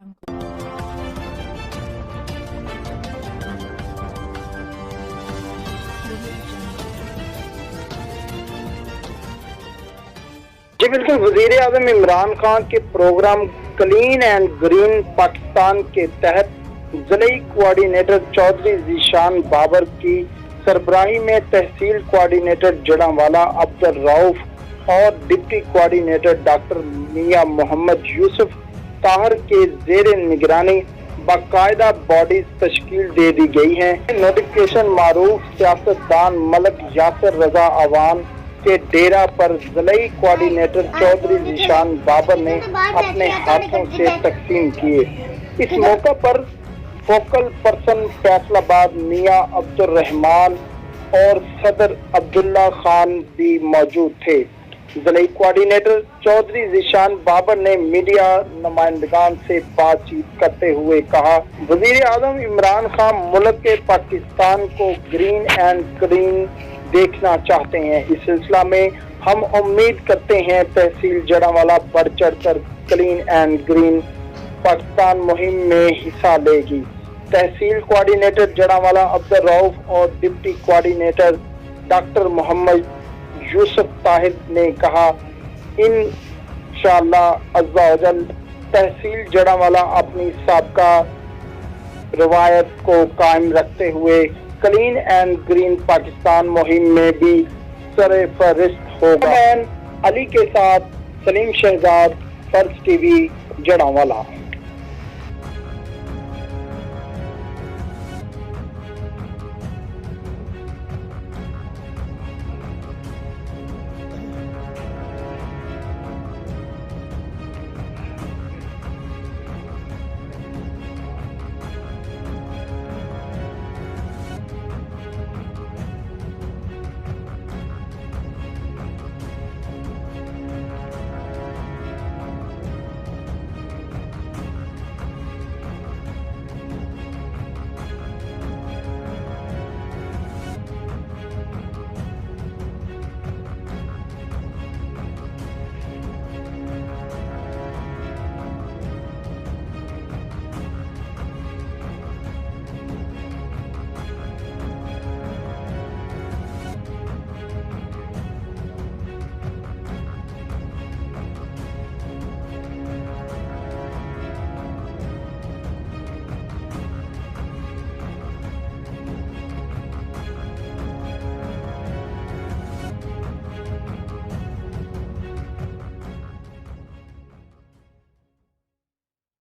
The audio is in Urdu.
جی بالکل، وزیر اعظم عمران خان کے programme clean and green Pakistan کے تحت ضلعی کوآرڈینیٹر چودھری ذیشان بابر کی سربراہی میں تحصیل کوآرڈینیٹر جڑانوالا عبدالرؤف اور ڈپٹی کوآرڈینیٹر ڈاکٹر میاں محمد یوسف طاہر کے زیر نگرانی باقاعدہ باڈیز تشکیل دے دی گئی ہیں۔ نوٹیفکیشن معروف سیاستدان ملک یاسر رضا عوان کے ڈیرا پر ضلعی کوآرڈینیٹر چودھری ذیشان بابر نے اپنے ہاتھوں سے تقسیم کیے۔ اس موقع پر فوکل پرسن فیصل آباد میاں عبد الرحمان اور صدر عبداللہ خان بھی موجود تھے۔ ضلعی کوآرڈینیٹر چودھری ذیشان بابر نے میڈیا نمائندگان سے بات چیت کرتے ہوئے کہا، وزیر اعظم عمران خان ملک پاکستان کو گرین اینڈ کلین دیکھنا چاہتے ہیں۔ اس سلسلہ میں ہم امید کرتے ہیں تحصیل جڑانوالا بڑھ چڑھ کر کلین اینڈ گرین پاکستان مہم میں حصہ لے گی۔ تحصیل کوآرڈینیٹر جڑانوالا عبدالرؤف اور ڈپٹی کوآرڈینیٹر ڈاکٹر محمد یوسف طاہر نے کہا، انشاءاللہ عز و جل تحصیل جڑانوالا اپنی سابقہ روایت کو قائم رکھتے ہوئے کلین اینڈ گرین پاکستان مہم میں بھی سرفہرست ہوگا۔ علی کے ساتھ سلیم شہزاد، فرز ٹی وی، جڑانوالا۔